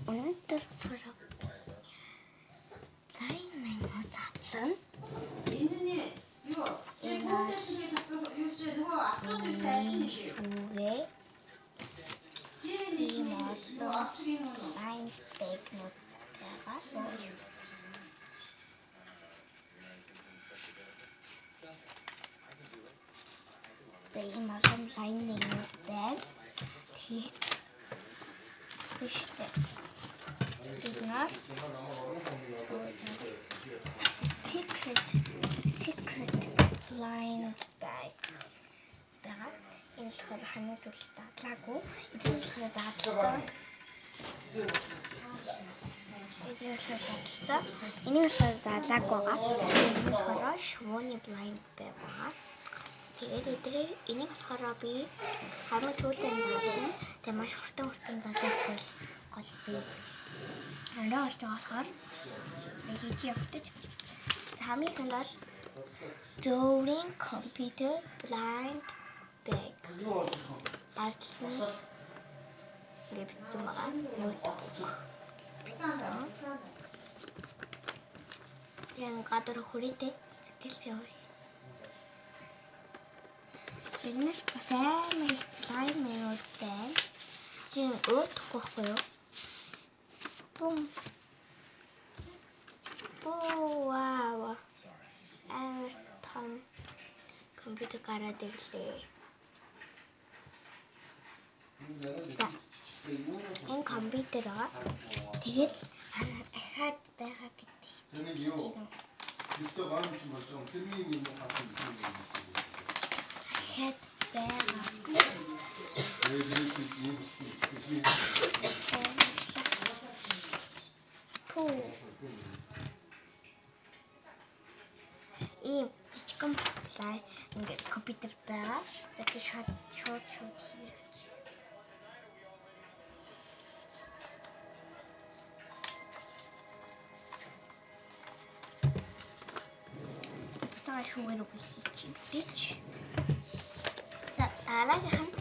Өнөөдөр болохоор сайн минут задлан. Ийм олон лайн минут байна. Тэгштэй. Secret line bag. Энэ болохоор ханаас үл дадлаагүй. Энийг болохоор дадлаа. Энийг болохоор дадлаагүй байгаа. Энэ болохоор шувууны blind bag байгаа. Тэгээд энийг болохоор би хамгийн сүүлийн дадлаа. Тэгээд маш хурдан дадлах гол би. Орой болж болохоор хийж явдаг. Хамгийн гол Zorin computer blind bag. Гэсэн байгаа ноутбук. Ян гадар хүрээтэй зэтгэлсэн яваа. Энэс бас амар лайн минут байна. Чин өөх байхгүй юу? Вау. Амар том компьютер гараад ирлээ. За. Энэ компьютер аа. Тэгээд ахаад байгаа гэдэг. Тэнийг юу? Юутай гомч болж байгаа. Тэрний юм хатан юм. Ахаад байгаа. Ийм жижигхэн батлаа ингээд компьютер байгаа. Тэгэхээр шууд хийе. Цааш шүүгээр хийчих. За дараагийнх нь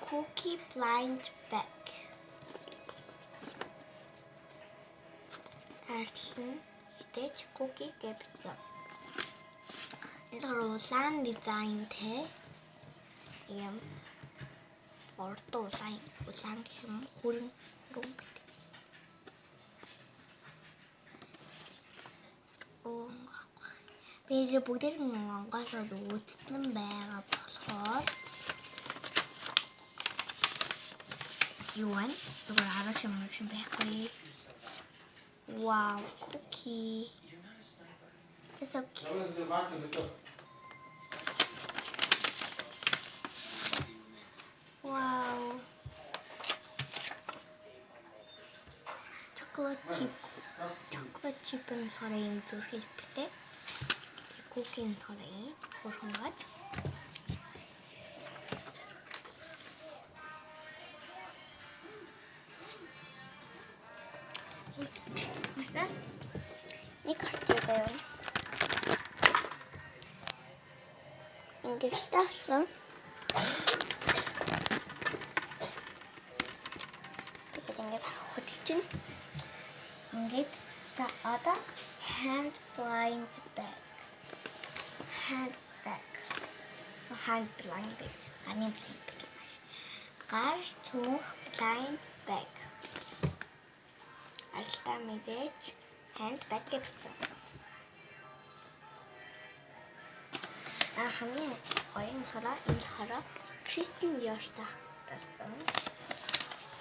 cookie blind bag. Тартлан эдэж cookie гэвцэн. Энэ улаан дизайнтэй юм орто улаан гэм хүрэн гэдэг. Би бүгдээр нь онгоосоор үүдтэн байгаа болохоор юуан зүгээр аргач юм байхгүй. Wow, cookie. It's okay. Wow. Chocolate chip нь сороо юм зүрх хэлбэртэй. Cookie нь сороо хурхангад. Масна нэг харцаа заяа. Ингээд таасан. Тэгээд ингээд хөдөлчин. Ингээд за одоо hand blind bag. Hand blind bag. Ганы blind bag юм байна. Гар цүнх blind bag. Альтаа мэдээж hand bag гэсэн. Хамгийн гоё нь сараа энэ сараа Кристин Диорта тасан.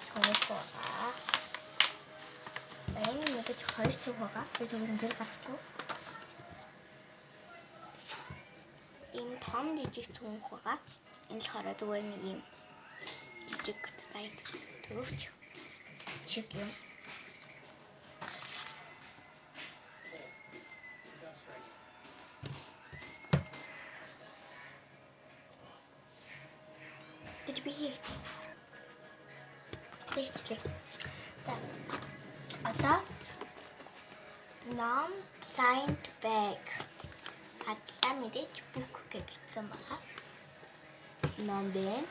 Цонхоо. Энэ мэдээж 2 цог байгаа. Би зөвхөн зэрэг гаргачих. Энэ том жижиг цонх байгаа. Энэ сараа зүгээр нэг юм жижиг тай төрөвч чиг юм. Тэйчлээ. Одоо non blind bag. Атлаа мэдээж бүх гэсэн байгаа. Номбэн.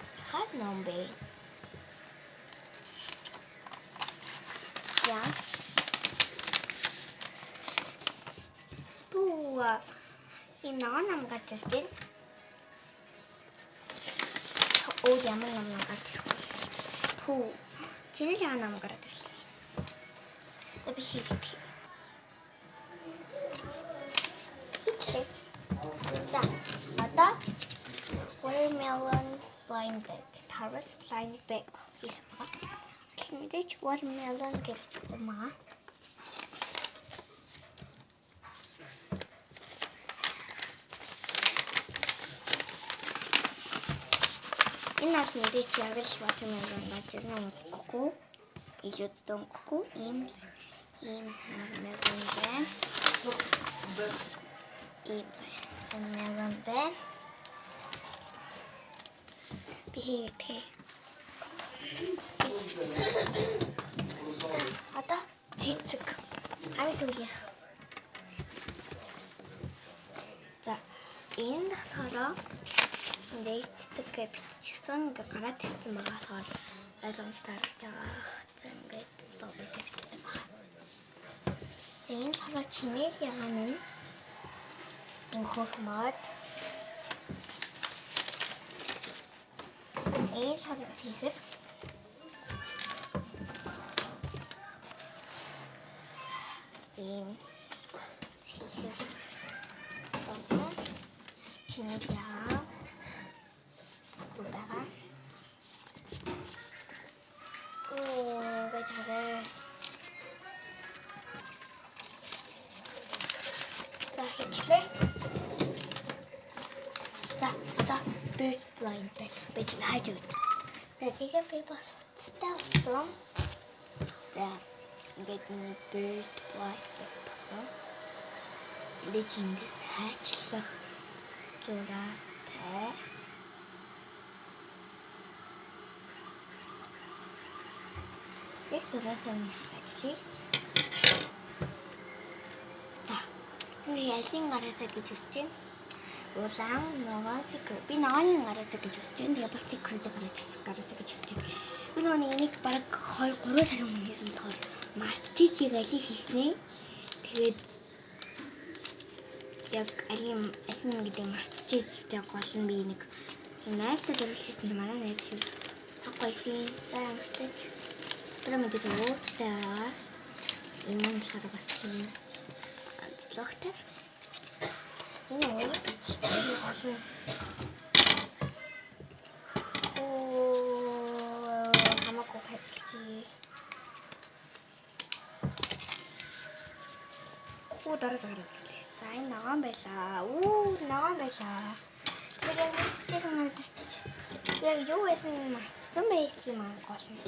энэ ногоон нам гарч ирж байна. Оо ямар нам гарч ирэх вэ? Хүү. Чиний яа нам гараад ирлээ. За би хийх. Ичлээ. За одоо watermelon blind bag. Harvest blind bag хийсэн байгаа. Тэгэхээр мэдээч watermelon гэсэн маа. Энэ аль мэдээч яг л watermelon гэж нөхгүй. Ижид дөнгөхгүй ийм watermelon байна. Ийм watermelon байна. Бихийтэй. Одоо цэцэг. Авис үеих. За энэ болохоор энэ цэцэг гэж бичсэн ингээ гараад ирсэн байгаа болохоор ойлгомжтой харагдаж байгаа. За ингээд зовлон хэрэгтэй байна. Энэ болохоор чинэл ягаан нь хөрмөд. Энэ болохоор цэцэг. Ийм цэцэг. Чинэл ягаан байгаа. Бачаарай. За хэвчлээ. За bird blind bag. Бэж хайж өгнө. За тэгээ би бас уцтай. За ингээд миний bird blind bag болсон. Би чиндээс хайчлах зурастай. Их зурасаа ажлыг. За би ялийн гараасаа гэж үсэж байна. Улаан ногоон secret. Би ногооны гараасаа гэж үсэж байна. Тэгээ бас secret гараасаа гэж үсэж байна. Би нөгөө энийг бараг 2-3 сарын өмнө хийсэн болохоор мартчихийг алийг хийснэ. Тэгээд яг алийг гэдэг мартчихэж тэг гол нь би нэг найзтай зөвлөж хийсэн манай найз шүү. Гойсон. За ямарчтай. Тэр мэдээд ууцтай байгаа. Энэ нь болохоор бас тийм онцлогтой. Энэ ууцтай. Хамаагүй хайчилчи. Дараа цагаар үзлээ. За энэ ногоон байлаа. Ногоон байлаа. Тэгээд хүчтэй санагдчих. Яг юу байсан юм мартсан байсан юм аа гол нь.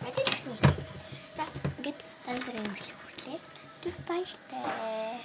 Ажиж гисэн. За ингээд дараа нь хөрлөө. Түр баяртай.